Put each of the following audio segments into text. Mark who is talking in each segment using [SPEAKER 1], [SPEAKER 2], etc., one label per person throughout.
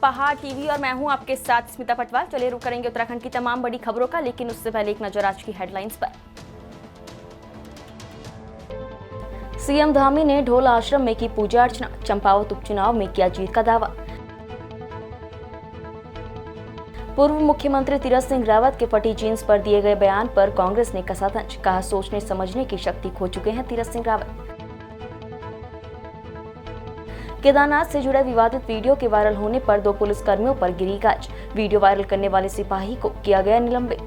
[SPEAKER 1] पहाड़ टीवी और मैं हूं आपके साथ स्मिता पटवार। चलिए रुक करेंगे उत्तराखंड की तमाम बड़ी खबरों का, लेकिन उससे पहले एक नजर आज की हेडलाइंस पर। सीएम धामी ने ढोल आश्रम में की पूजा अर्चना, चंपावत उपचुनाव में किया जीत का दावा। पूर्व मुख्यमंत्री तीरथ सिंह रावत के फटी जींस पर दिए गए बयान पर कांग्रेस ने कसा तंज, कहा सोचने समझने की शक्ति खो चुके हैं तीरथ सिंह रावत। केदारनाथ से जुड़े विवादित वीडियो के वायरल होने पर 2 पुलिसकर्मियों पर गिरी गाज, वीडियो वायरल करने वाले सिपाही को किया गया निलंबित।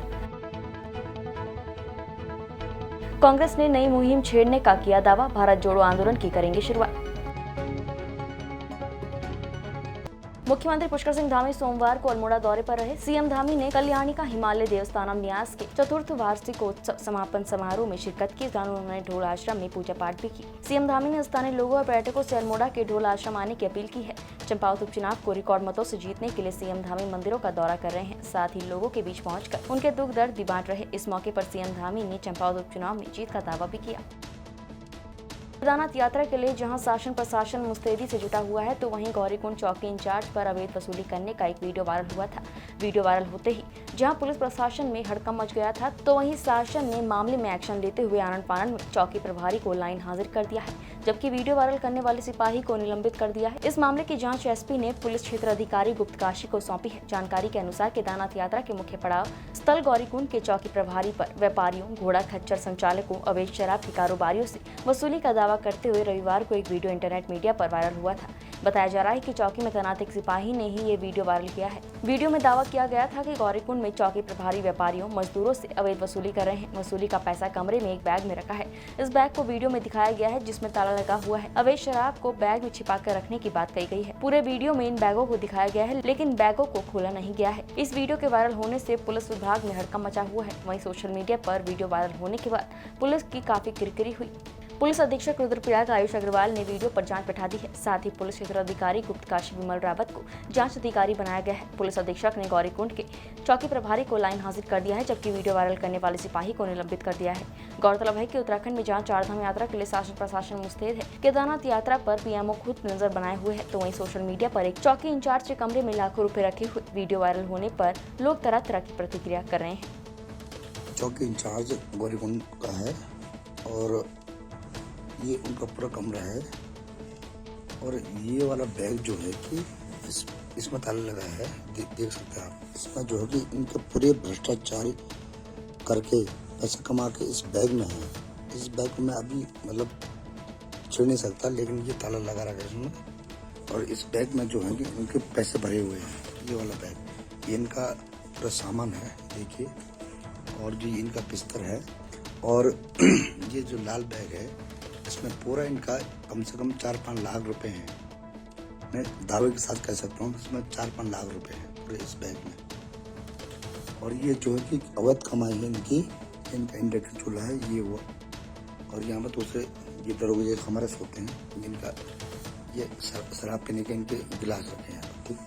[SPEAKER 1] कांग्रेस ने नई मुहिम छेड़ने का किया दावा, भारत जोड़ो आंदोलन की करेंगे शुरुआत। मुख्यमंत्री पुष्कर सिंह धामी सोमवार को अल्मोड़ा दौरे पर रहे। सीएम धामी ने कल्याणी का हिमालय देवस्थानम न्यास के चतुर्थ वार्षिकोत्सव समापन समारोह में शिरकत की। उन्होंने ढोल आश्रम में पूजा पाठ भी की। सीएम धामी ने स्थानीय लोगों और पर्यटकों से अल्मोड़ा के ढोल आश्रम आने की अपील की है। चंपावत उपचुनाव को रिकॉर्ड मतों से जीतने के लिए सीएम धामी मंदिरों का दौरा कर रहे हैं, साथ ही लोगों के बीच पहुंचकर उनके दुख दर्द भी बांट रहे। इस मौके पर सीएम धामी ने चंपावत उपचुनाव में जीत का दावा भी किया। केदारनाथ यात्रा के लिए जहां शासन प्रशासन मुस्तैदी से जुटा हुआ है, तो वहीं गौरीकुंड चौकी इंचार्ज पर अवैध वसूली करने का एक वीडियो वायरल हुआ था। वीडियो वायरल होते ही जहां पुलिस प्रशासन में हड़कंप मच गया था, तो वहीं शासन ने मामले में एक्शन लेते हुए आनन फानन में चौकी प्रभारी को लाइन हाजिर कर दिया है, जबकि वीडियो वायरल करने वाले सिपाही को निलंबित कर दिया है। इस मामले की जाँच एसपी ने पुलिस क्षेत्र अधिकारी गुप्तकाशी को सौंपी है। जानकारी के अनुसार केदारनाथ यात्रा के मुख्य पड़ाव स्थल गौरीकुंड के चौकी प्रभारी पर व्यापारियों, घोड़ा खच्चर संचालकों, अवैध शराब के कारोबारियों से वसूली का दावा करते हुए रविवार को एक वीडियो इंटरनेट मीडिया पर वायरल हुआ था। बताया जा रहा है कि चौकी में तैनात एक सिपाही ने ही ये वीडियो वायरल किया है। वीडियो में दावा किया गया था कि गौरीकुंड में चौकी प्रभारी व्यापारियों, मजदूरों से अवैध वसूली कर रहे हैं। वसूली का पैसा कमरे में एक बैग में रखा है। इस बैग को वीडियो में दिखाया गया है, जिसमें ताला लगा हुआ है। अवैध शराब को बैग में छिपा कर रखने की बात कही गई है। पूरे वीडियो में इन बैगों को दिखाया गया है, लेकिन बैगों को खोला नहीं गया है। इस वीडियो के वायरल होने से पुलिस विभाग में हड़कंप मचा हुआ है। वहीं सोशल मीडिया पर वीडियो वायरल होने के बाद पुलिस की काफी किरकिरी हुई। पुलिस अधीक्षक रुद्रप्रयाग आयुष अग्रवाल ने वीडियो पर जांच बैठा दी है। साथ ही पुलिस क्षेत्र अधिकारी गुप्तकाशी विमल रावत को जांच अधिकारी बनाया गया है। पुलिस अधीक्षक ने गौरीकुंड के चौकी प्रभारी को लाइन हाजिर कर दिया है, जबकि वीडियो वायरल करने वाले सिपाही को निलंबित कर दिया है। गौरतलब है कि उत्तराखंड में जहां चारधाम यात्रा के लिए शासन प्रशासन मुस्तैद है, केदारनाथ यात्रा पर पीएमओ खुद नजर बनाए हुए है, तो वहीं सोशल मीडिया पर एक चौकी इंचार्ज के कमरे में लाखों रुपए रखे हुए वीडियो वायरल होने पर लोग तरह तरह की प्रतिक्रिया कर रहे हैं।
[SPEAKER 2] चौकी इंचार्ज गौरीकुंड का है और ये उनका पूरा कमरा है, और ये वाला बैग जो है कि इसमें ताला लगा है, देख सकते हैं आप। इसमें जो है कि इनके पूरे भ्रष्टाचार करके पैसा कमा के इस बैग में है। इस बैग को मैं अभी मतलब छेड़ नहीं सकता, लेकिन ये ताला लगा रखा है इसमें। और इस बैग में जो है कि इनके पैसे भरे हुए हैं। ये वाला बैग, ये इनका पूरा सामान है, देखिए। और जो इनका बिस्तर है, और ये जो लाल बैग है, इसमें पूरा इनका कम से कम 4-5 लाख रुपए हैं। मैं दावे के साथ कह सकता हूँ इसमें 4-5 लाख रुपए हैं पूरे इस बैग में। और ये जो है कि अवैध कमाई है इनकी, इनका इंडक्शन चूल्हा है ये वो। और यहाँ पर दूसरे ये दरोगे हमारे होते हैं, जिनका ये शराब पीने के इनके गिलास रखे हैं, ठीक।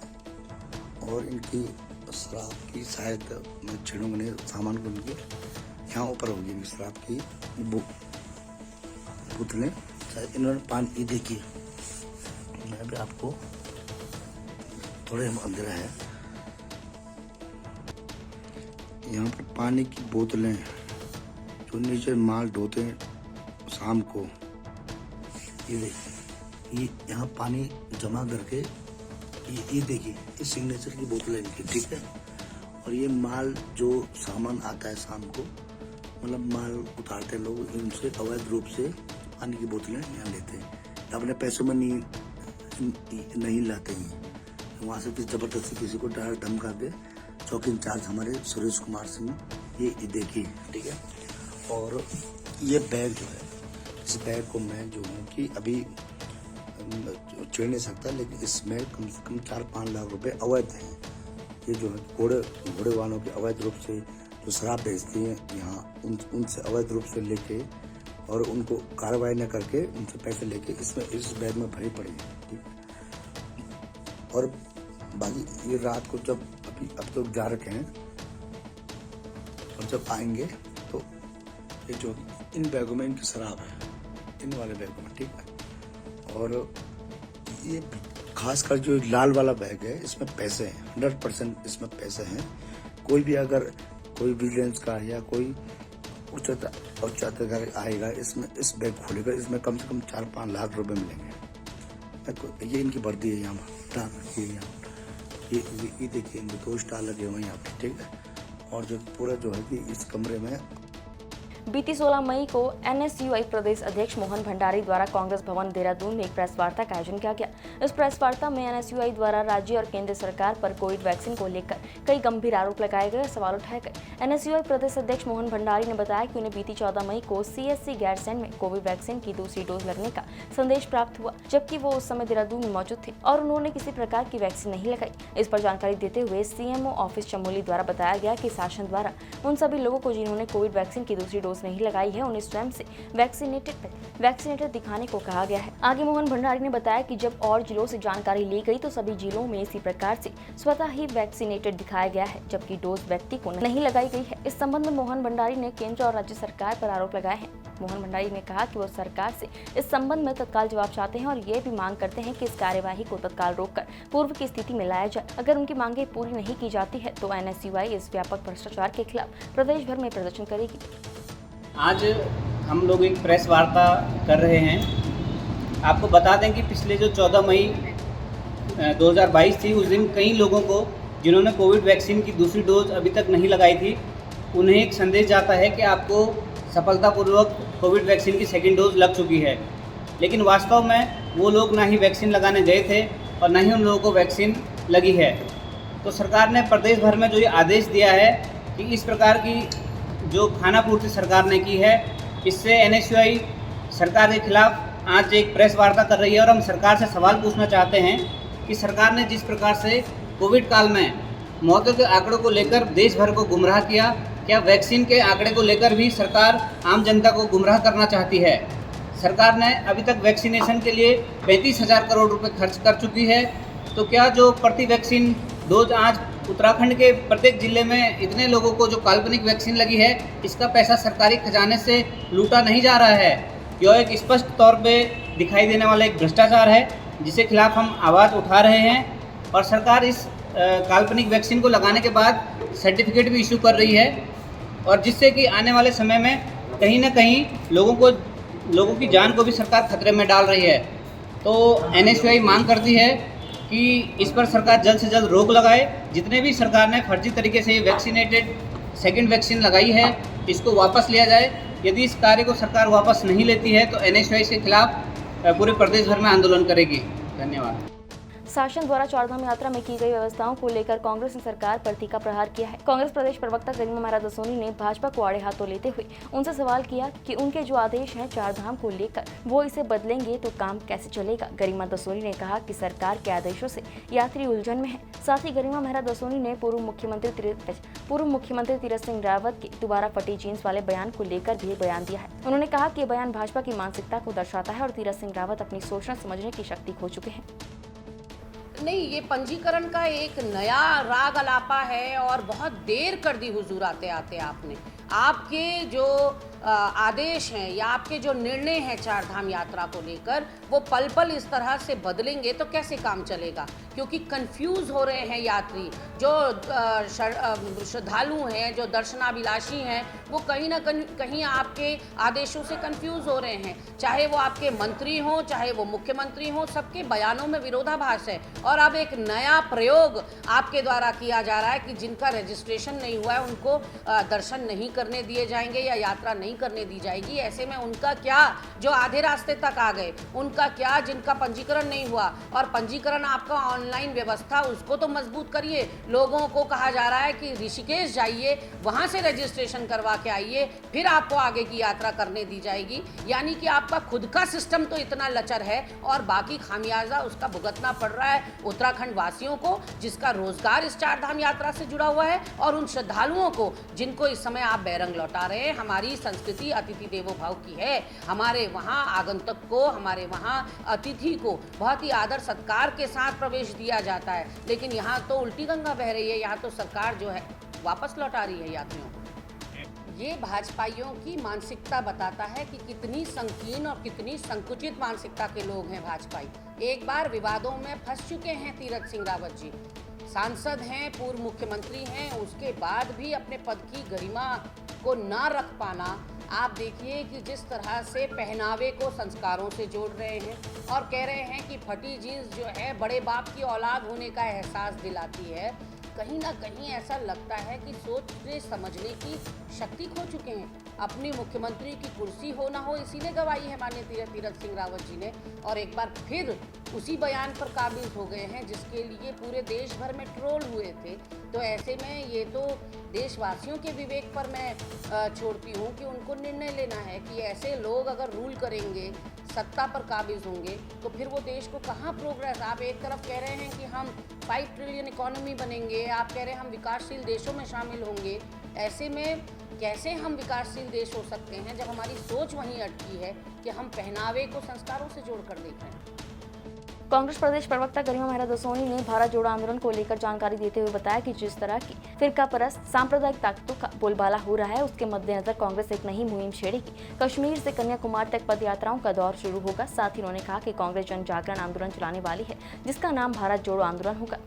[SPEAKER 2] और इनकी शराब की शायद मैं छेड़ूंगा नहीं, सामान को इनके यहाँ ऊपर होगी इनकी शराब की बोतलें। शायद इन्होंने पानी, देखिए मैं भी आपको थोड़े अंधेरा है, यहाँ पर पानी की बोतलें जो नीचे माल ढोते हैं शाम को, ये देखिए, ये यहाँ पानी जमा करके ये देखिए, इस सिग्नेचर की बोतलें इनकी, ठीक है। और ये माल जो सामान आता है शाम को, मतलब माल उतारते लोग, इनसे अवैध रूप से पानी की बोतलें यहाँ लेते हैं। अपने पैसों में नहीं लाते हैं, वहाँ से जबरदस्ती किसी को डर धमका के चौकी इंचार्ज हमारे सुरेश कुमार सिंह, ये देखिए, ठीक है। और ये बैग जो है, इस बैग को मैं जो हूँ कि अभी छेड़ नहीं सकता, लेकिन इसमें कम से कम 4-5 लाख रुपए अवैध हैं। ये जो है घोड़े वालों के अवैध रूप से जो शराब बेचती हैं यहाँ, उनसे अवैध रूप से लेके और उनको कार्रवाई न करके उनसे पैसे लेके इसमें इस बैग में भरे पड़े हैं, ठीक। और बाकी ये रात को जब अब तो जा रखे हैं, और जब आएंगे तो ये जो इन बैगों में इनकी शराब है, इन वाले बैगों में, ठीक है। और ये खासकर जो लाल वाला बैग है इसमें पैसे हैं, 100% इसमें पैसे हैं। कोई भी अगर कोई विजिलेंस का या कोई उच्च अधिकारी आएगा, इसमें इस बैग खोलेगा, इसमें कम से कम 4-5 लाख रुपए मिलेंगे। ये इनकी वर्दी है, यहाँ ये देखिए, इनके 2 स्टार लगे हुए हैं यहाँ पे, ठीक है। और जो पूरा जो है कि इस कमरे में
[SPEAKER 1] बीती 16 मई को एनएसयूआई प्रदेश अध्यक्ष मोहन भंडारी द्वारा कांग्रेस भवन देहरादून में एक प्रेस वार्ता का आयोजन किया गया। इस प्रेस वार्ता में एनएसयूआई द्वारा राज्य और केंद्र सरकार पर कोविड वैक्सीन को लेकर कई गंभीर आरोप लगाए गए और सवाल उठाए गए। एनएसयूआई प्रदेश अध्यक्ष मोहन भंडारी ने बताया कि उन्हें बीती 14 मई को सीएससी गैरसैंण में कोविड वैक्सीन की दूसरी डोज लगने का संदेश प्राप्त हुआ, जबकि वो उस समय देहरादून में मौजूद थे और उन्होंने किसी प्रकार की वैक्सीन नहीं लगाई। इस पर जानकारी देते हुए सीएमओ ऑफिस चमोली द्वारा बताया गया कि शासन द्वारा उन सभी लोगों को जिन्होंने कोविड वैक्सीन की दूसरी डोज नहीं लगाई है, स्वयं से वैक्सीनेटेड दिखाने को कहा गया है। आगे मोहन भंडारी ने बताया कि जब और जिलों से जानकारी ली गई तो सभी जिलों में इसी प्रकार से स्वतः ही वैक्सीनेटेड दिखाया गया है, जबकि डोज व्यक्ति को नहीं लगाई गई है। इस संबंध में मोहन भंडारी ने केंद्र और राज्य सरकार पर आरोप लगाए हैं। मोहन भंडारी ने कहा कि वो सरकार से इस संबंध में तत्काल जवाब चाहते हैं और ये भी मांग करते हैं कि इस कार्यवाही को तत्काल रोककर पूर्व की स्थिति में लाया जाए। अगर उनकी मांगे पूरी नहीं की जाती है तो एनएसयूआई इस व्यापक भ्रष्टाचार के खिलाफ प्रदेश भर में प्रदर्शन करेगी।
[SPEAKER 3] आज हम लोग एक प्रेस वार्ता कर रहे हैं। आपको बता दें कि पिछले जो 14 मई 2022 थी, उस दिन कई लोगों को जिन्होंने कोविड वैक्सीन की दूसरी डोज अभी तक नहीं लगाई थी, उन्हें एक संदेश जाता है कि आपको सफलतापूर्वक कोविड वैक्सीन की सेकेंड डोज लग चुकी है। लेकिन वास्तव में वो लोग ना ही वैक्सीन लगाने गए थे और ना ही उन लोगों को वैक्सीन लगी है। तो सरकार ने प्रदेश भर में जो ये आदेश दिया है कि इस प्रकार की जो खाना पूर्ति सरकार ने की है, इससे एनएसयूआई सरकार के खिलाफ आज एक प्रेस वार्ता कर रही है और हम सरकार से सवाल पूछना चाहते हैं कि सरकार ने जिस प्रकार से कोविड काल में मौतों के आंकड़ों को लेकर देश भर को गुमराह किया, क्या वैक्सीन के आंकड़े को लेकर भी सरकार आम जनता को गुमराह करना चाहती है? सरकार ने अभी तक वैक्सीनेशन के लिए 35,000 करोड़ रुपए खर्च कर चुकी है। तो क्या जो प्रति वैक्सीन डोज आज उत्तराखंड के प्रत्येक जिले में इतने लोगों को जो काल्पनिक वैक्सीन लगी है, इसका पैसा सरकारी खजाने से लूटा नहीं जा रहा है? यह एक स्पष्ट तौर पे दिखाई देने वाला एक भ्रष्टाचार है, जिसके खिलाफ हम आवाज़ उठा रहे हैं। और सरकार इस काल्पनिक वैक्सीन को लगाने के बाद सर्टिफिकेट भी इशू कर रही है, और जिससे कि आने वाले समय में कहीं ना कहीं लोगों की जान को भी सरकार खतरे में डाल रही है। तो एनएसयूआई मांग करती है कि इस पर सरकार जल्द से जल्द रोक लगाए। जितने भी सरकार ने फर्जी तरीके से वैक्सीनेटेड सेकंड वैक्सीन लगाई है, इसको वापस लिया जाए। यदि इस कार्य को सरकार वापस नहीं लेती है तो एनएसयूआई के खिलाफ पूरे प्रदेश भर में आंदोलन करेगी। धन्यवाद।
[SPEAKER 1] शासन द्वारा चारधाम यात्रा में की गई व्यवस्थाओं को लेकर कांग्रेस ने सरकार पर तीखा प्रहार किया है। कांग्रेस प्रदेश प्रवक्ता गरिमा मेहरा दसोनी ने भाजपा को आड़े हाथों लेते हुए उनसे सवाल किया कि उनके जो आदेश हैं चारधाम को लेकर, वो इसे बदलेंगे तो काम कैसे चलेगा। गरिमा दसोनी ने कहा कि सरकार के आदेशों से यात्री उलझन में है। साथ ही गरिमा मेहरा दसोनी ने पूर्व मुख्यमंत्री तीरथ सिंह रावत के दोबारा फटी जीन्स वाले बयान को लेकर भी बयान दिया है। उन्होंने कहा कि बयान भाजपा की मानसिकता को दर्शाता है और तीरथ सिंह रावत अपनी सोचना समझने की शक्ति खो चुके हैं।
[SPEAKER 4] नहीं, ये पंजीकरण का एक नया राग अलापा है और बहुत देर कर दी हुजूर आते आते आपने। आपके जो आदेश हैं या आपके जो निर्णय हैं चारधाम यात्रा को लेकर, वो पल पल इस तरह से बदलेंगे तो कैसे काम चलेगा? क्योंकि कंफ्यूज हो रहे हैं यात्री, जो श्रद्धालु हैं, जो दर्शनाभिलाषी हैं, वो कहीं ना कहीं आपके आदेशों से कंफ्यूज हो रहे हैं। चाहे वो आपके मंत्री हों, चाहे वो मुख्यमंत्री हों, सबके बयानों में विरोधाभास है। और अब एक नया प्रयोग आपके द्वारा किया जा रहा है कि जिनका रजिस्ट्रेशन नहीं हुआ है उनको दर्शन नहीं करने दिए जाएंगे या यात्रा नहीं करने दी जाएगी। ऐसे में उनका क्या, जो आधे रास्ते तक आ गए, उनका क्या, जिनका पंजीकरण नहीं हुआ? और पंजीकरण आपका ऑनलाइन व्यवस्था, उसको तो मजबूत करिए। लोगों को कहा जा रहा है कि ऋषिकेश जाइए, वहां से रजिस्ट्रेशन करवा के आइए, फिर आपको आगे की यात्रा करने दी जाएगी। यानी कि आपका खुद का सिस्टम तो इतना लचर है और बाकी खामियाजा उसका भुगतना पड़ रहा है उत्तराखंड वासियों को, जिसका रोजगार इस चारधाम यात्रा से जुड़ा हुआ है, और उन श्रद्धालुओं को जिनको इस समय आप बैरंग लौटा रहे हैं। हमारी संस्कृति अतिथि देवो भव की है। हमारे वहाँ आगंतुक को, हमारे वहाँ अतिथि को बहुत ही आदर सत्कार के साथ प्रवेश दिया जाता है, लेकिन यहाँ तो उल्टी गंगा बह रही है। यहाँ तो सरकार जो है वापस लौटा रही है यात्रियों को। ये भाजपाइयों की मानसिकता बताता है कि कितनी संकीर्ण और कितनी संकुचित मानसिकता के लोग हैं भाजपाई। एक बार विवादों में फंस चुके हैं तीरथ सिंह रावत जी, सांसद हैं, पूर्व मुख्यमंत्री हैं, उसके बाद भी अपने पद की गरिमा को ना रख पाना। आप देखिए कि जिस तरह से पहनावे को संस्कारों से जोड़ रहे हैं और कह रहे हैं कि फटी जीन्स जो है बड़े बाप की औलाद होने का एहसास दिलाती है। कहीं ना कहीं ऐसा लगता है कि सोचने समझने की शक्ति खो चुके हैं। अपनी मुख्यमंत्री की कुर्सी हो ना हो इसी ने गवाई है माननीय तीरथ सिंह रावत जी ने, और एक बार फिर उसी बयान पर काबिज हो गए हैं जिसके लिए पूरे देश भर में ट्रोल हुए थे। तो ऐसे में ये तो देशवासियों के विवेक पर मैं छोड़ती हूँ कि उनको निर्णय लेना है कि ऐसे लोग अगर रूल करेंगे, सत्ता पर काबिज होंगे, तो फिर वो देश को कहाँ प्रोग्रेस। आप एक तरफ कह रहे हैं कि हम 5 ट्रिलियन इकोनॉमी बनेंगे, आप कह रहे हैं हम विकासशील देशों में शामिल होंगे। ऐसे में कैसे हम विकासशील देश हो सकते हैं जब हमारी सोच वहीं अटकी है कि हम पहनावे को संस्कारों से जोड़कर देख रहे हैं।
[SPEAKER 1] कांग्रेस प्रदेश प्रवक्ता गरिमा मेहरा दसोनी ने भारत जोड़ो आंदोलन को लेकर जानकारी देते हुए बताया कि जिस तरह की फिरकापरस्त सांप्रदायिक ताकतों का बोलबाला हो रहा है, उसके मद्देनजर कांग्रेस एक नई मुहिम छेड़ेगी। कश्मीर से कन्याकुमारी तक पद यात्राओं का दौर शुरू होगा। साथ ही उन्होंने कहा कि कांग्रेस जन जागरण आंदोलन चलाने वाली है, जिसका नाम भारत जोड़ो आंदोलन होगा।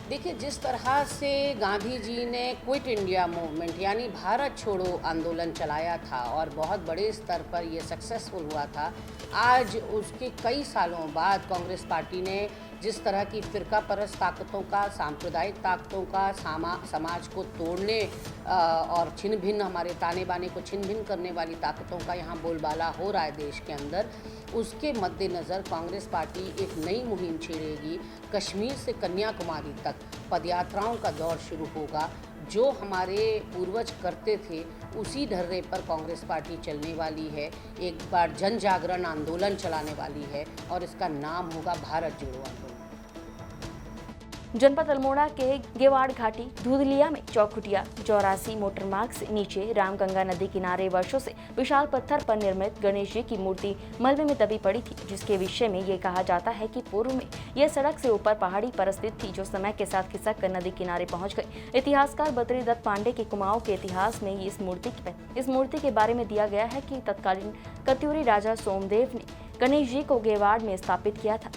[SPEAKER 4] देखिए, जिस तरह से गांधी जी ने क्विट इंडिया मूवमेंट यानी भारत छोड़ो आंदोलन चलाया था और बहुत बड़े स्तर पर ये सक्सेसफुल हुआ था, आज उसके कई सालों बाद कांग्रेस पार्टी ने जिस तरह की फिरकापरस्त ताकतों का, सांप्रदायिक ताकतों का, समाज को तोड़ने और छिन्न भिन्न, हमारे ताने बाने को छिन्न भिन्न करने वाली ताकतों का यहाँ बोलबाला हो रहा है देश के अंदर, उसके मद्देनज़र कांग्रेस पार्टी एक नई मुहिम छेड़ेगी। कश्मीर से कन्याकुमारी तक पदयात्राओं का दौर शुरू होगा। जो हमारे पूर्वज करते थे उसी ढर्रे पर कांग्रेस पार्टी चलने वाली है। एक बार जन जागरण आंदोलन चलाने वाली है और इसका नाम होगा भारत जोड़ो आंदोलन।
[SPEAKER 1] जनपद अल्मोड़ा के गेवाड़ घाटी धूधलिया में चौखुटिया 84 मोटर मार्ग से नीचे रामगंगा नदी किनारे वर्षों से विशाल पत्थर पर निर्मित गणेश जी की मूर्ति मलबे में दबी पड़ी थी, जिसके विषय में ये कहा जाता है कि पूर्व में यह सड़क से ऊपर पहाड़ी पर स्थित थी, जो समय के साथ खिसक कर नदी किनारे पहुंच गई। इतिहासकार बद्री दत्त पांडे के कुमाऊं के इतिहास में इस मूर्ति के बारे में दिया गया है कि तत्कालीन कत्यूरी राजा सोमदेव ने गणेश जी को गेवाड़ में स्थापित किया था।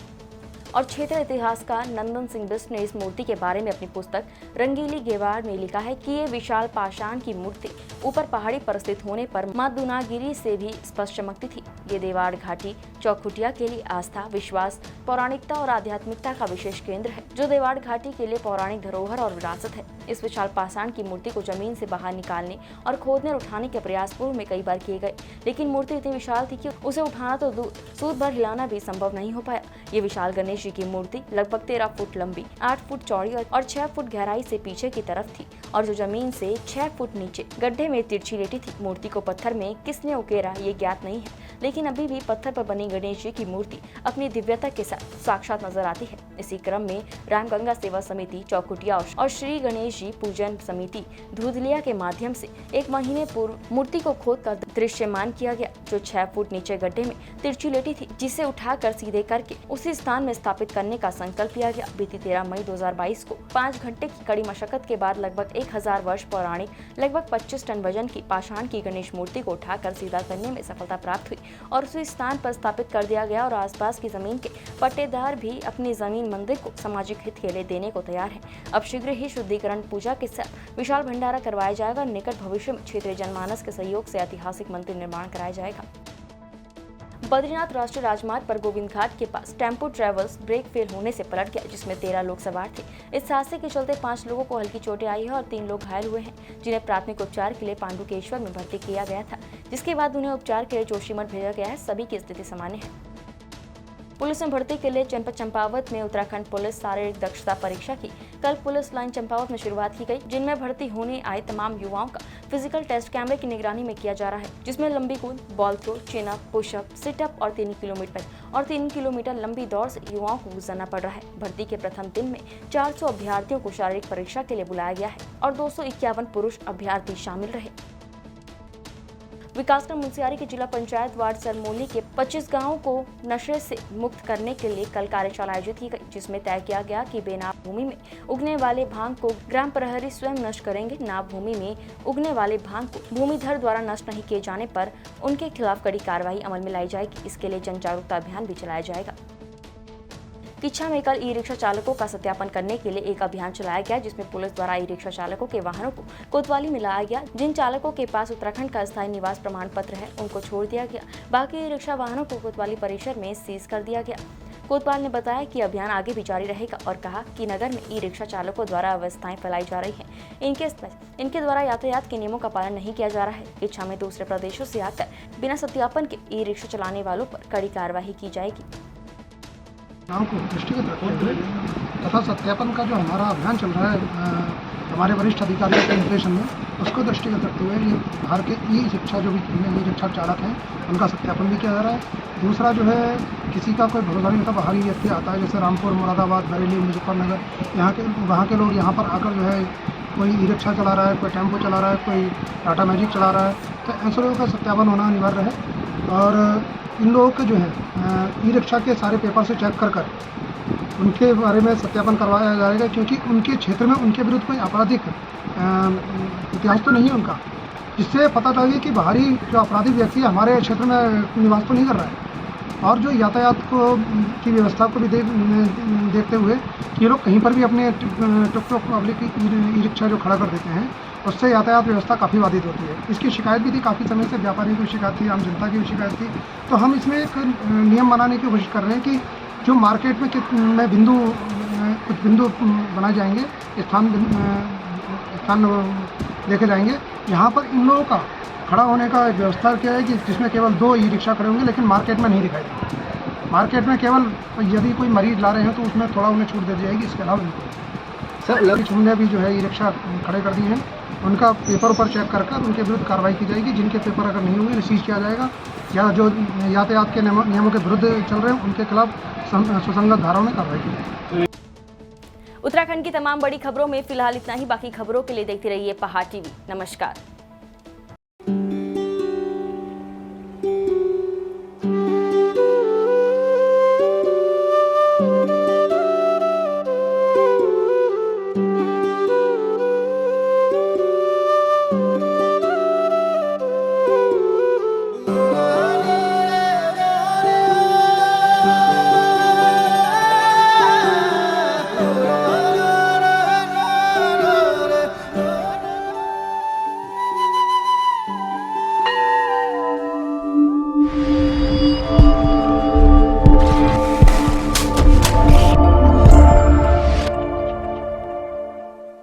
[SPEAKER 1] और क्षेत्रीय इतिहासकार नंदन सिंह बिष्ट ने इस मूर्ति के बारे में अपनी पुस्तक रंगीली गेवाड़ में लिखा है कि ये विशाल पाषाण की मूर्ति ऊपर पहाड़ी पर स्थित होने पर मां दुनागिरी से भी स्पष्ट चमकती थी। ये देवाड़ घाटी चौखुटिया के लिए आस्था, विश्वास, पौराणिकता और आध्यात्मिकता का विशेष केंद्र है, जो देवाड़ घाटी के लिए पौराणिक धरोहर और विरासत है। इस विशाल पाषाण की मूर्ति को जमीन से बाहर निकालने और खोदने और उठाने के प्रयास पूर्व में कई बार किए गए, लेकिन मूर्ति इतनी विशाल थी कि उसे उठाना तो दूर, सूद भर हिलाना भी संभव नहीं हो पाया। ये विशाल गणेश जी की मूर्ति लगभग 13 फुट लंबी, 8 फुट चौड़ी और 6 फुट गहराई से पीछे की तरफ थी और जो जमीन से 6 फुट नीचे गड्ढे में तिरछी लेटी थी। मूर्ति को पत्थर में किसने उकेरा ये ज्ञात नहीं है, लेकिन अभी भी पत्थर पर बनी गणेश जी की मूर्ति अपनी दिव्यता के साथ साक्षात नजर आती है। इसी क्रम में रामगंगा सेवा समिति चौखुटिया और श्री गणेश जी पूजन समिति धूधलिया के माध्यम से 1 महीने पूर्व मूर्ति को खोदकर दृश्यमान किया गया, जो 6 फुट नीचे गड्ढे में तिरछी लेटी थी, जिसे उठाकर सीधे करके उसी स्थान में स्थापित करने का संकल्प लिया गया। बीती 13 मई 2022 को 5 घंटे की कड़ी मशक्कत के बाद लगभग 1000 वर्ष पौराणिक, लगभग 25 टन वजन की पाषाण की गणेश मूर्ति को उठाकर सीधा करने में सफलता प्राप्त हुई और उसी स्थान पर स्थापित कर दिया गया और आसपास की जमीन के पट्टेदार भी अपनी जमीन मंदिर को सामाजिक हित के लिए देने को तैयार है। अब शीघ्र ही शुद्धिकरण पूजा के साथ विशाल भंडारा करवाया जाएगा और निकट भविष्य में क्षेत्रीय जनमानस के सहयोग से ऐतिहासिक मंदिर निर्माण कराया जाएगा। बद्रीनाथ राष्ट्रीय राजमार्ग पर गोविंद घाट के पास टेम्पो ट्रेवल्स ब्रेक फेल होने से पलट गया, जिसमें 13 लोग सवार थे। इस हादसे के चलते 5 लोगों को हल्की चोटें आई है और 3 लोग घायल हुए हैं, जिन्हें प्राथमिक उपचार के लिए पांडुकेश्वर में भर्ती किया गया था, जिसके बाद उन्हें उपचार के लिए जोशीमठ भेजा गया है। सभी की स्थिति सामान्य है। पुलिस में भर्ती के लिए जनपद चंपावत में उत्तराखंड पुलिस शारीरिक दक्षता परीक्षा की कल पुलिस लाइन चंपावत में शुरुआत की गई, जिनमें भर्ती होने आए तमाम युवाओं का फिजिकल टेस्ट कैमरे की निगरानी में किया जा रहा है, जिसमें लंबी कूद, ball throw, chin up, pushup, situp और 3 किलोमीटर लंबी दौड़ से युवाओं को गुजरना पड़ रहा है। भर्ती के प्रथम दिन में 400 अभ्यर्थियों को शारीरिक परीक्षा के लिए बुलाया गया है और 251 पुरुष अभ्यर्थी शामिल रहे। विकासखंड मुनस्यारी के जिला पंचायत वार्ड सरमोली के 25 गांवों को नशे से मुक्त करने के लिए कल कार्यशाला आयोजित की गई, जिसमें तय किया गया कि बेनाम भूमि में उगने वाले भांग को ग्राम प्रहरी स्वयं नष्ट करेंगे। नाम भूमि में उगने वाले भांग को भूमिधर द्वारा नष्ट नहीं किए जाने पर उनके खिलाफ कड़ी कार्रवाई अमल में लाई जाएगी। इसके लिए जन जागरूकता अभियान भी चलाया जाएगा। किच्छा में कल ई-रिक्शा चालकों का सत्यापन करने के लिए एक अभियान चलाया गया, जिसमें पुलिस द्वारा ई-रिक्शा चालकों के वाहनों को कोतवाली में लाया गया। जिन चालकों के पास उत्तराखंड का स्थायी निवास प्रमाण पत्र है उनको छोड़ दिया गया, बाकी ई-रिक्शा वाहनों को कोतवाली परिसर में सीज कर दिया गया। कोतवाल ने बताया कि अभियान आगे भी जारी रहेगा और कहा कि नगर में ई-रिक्शा चालकों द्वारा अव्यवस्थाएं फैलाई जा रही हैं। इनके द्वारा यातायात के नियमों का पालन नहीं किया जा रहा है। किच्छा में दूसरे प्रदेशों से आकर बिना सत्यापन के ई-रिक्शा चलाने वालों पर कड़ी कार्रवाई की जाएगी।
[SPEAKER 5] नाम को दृष्टिगत रखते हुए तथा सत्यापन का जो हमारा अभियान चल रहा है हमारे वरिष्ठ अधिकारियों के निर्देशन में, उसको दृष्टिगत रखते हुए ये बाहर के ई रिक्शा जो भी ई रिक्शा चालक हैं उनका सत्यापन भी किया जा रहा है। दूसरा जो है किसी का कोई भरोसा नहीं होता, बाहरी व्यक्ति आता है जैसे रामपुर, मुरादाबाद, बरेली, मुजफ्फरनगर, वहाँ के लोग यहाँ पर आकर जो है कोई ई रिक्शा चला रहा है, कोई टेम्पो चला रहा है, कोई टाटा मैजिक चला रहा है, तो ऐसे लोगों का सत्यापन होना अनिवार्य है। और इन लोगों के जो है ई रिक्शा के सारे पेपर से चेक कर उनके बारे में सत्यापन करवाया जाएगा, क्योंकि उनके क्षेत्र में उनके विरुद्ध कोई आपराधिक इतिहास तो नहीं है उनका, जिससे पता चले कि बाहरी जो आपराधिक व्यक्ति हमारे क्षेत्र में निवास तो नहीं कर रहा है। और जो यातायात की व्यवस्था को भी देखते हुए ये लोग कहीं पर भी अपने टुक टुक पब्लिक ई रिक्शा जो खड़ा कर देते हैं, उससे यातायात व्यवस्था काफ़ी बाधित होती है। इसकी शिकायत भी थी, काफ़ी समय से व्यापारियों की शिकायत थी, आम जनता की भी शिकायत थी। तो हम इसमें एक नियम बनाने की कोशिश कर रहे हैं कि जो मार्केट में कुछ बिंदु बनाए जाएंगे, स्थान देखे जाएंगे, यहाँ पर इन लोगों का खड़ा होने का व्यवस्था क्या है कि जिसमें केवल 2 ई रिक्शा खड़े होंगे, लेकिन मार्केट में नहीं दिखाई देंगे। मार्केट में केवल यदि कोई मरीज ला रहे हैं तो उसमें थोड़ा उन्हें छूट दे दी जाएगी, इसके अलावा सर लगी हमने भी जो है ई रिक्शा खड़े कर दिए हैं, उनका पेपर पर चेक कर उनके विरुद्ध कार्रवाई की जाएगी। जिनके पेपर अगर नहीं होंगे सीज किया जाएगा, या जो यातायात के नियमों के विरुद्ध चल रहे हैं उनके खिलाफ सुसंगत धाराओं में कार्रवाई की जाएगी।
[SPEAKER 1] उत्तराखंड की तमाम बड़ी खबरों में फिलहाल इतना ही। बाकी खबरों के लिए देखते रहिए पहाड़ टीवी। नमस्कार।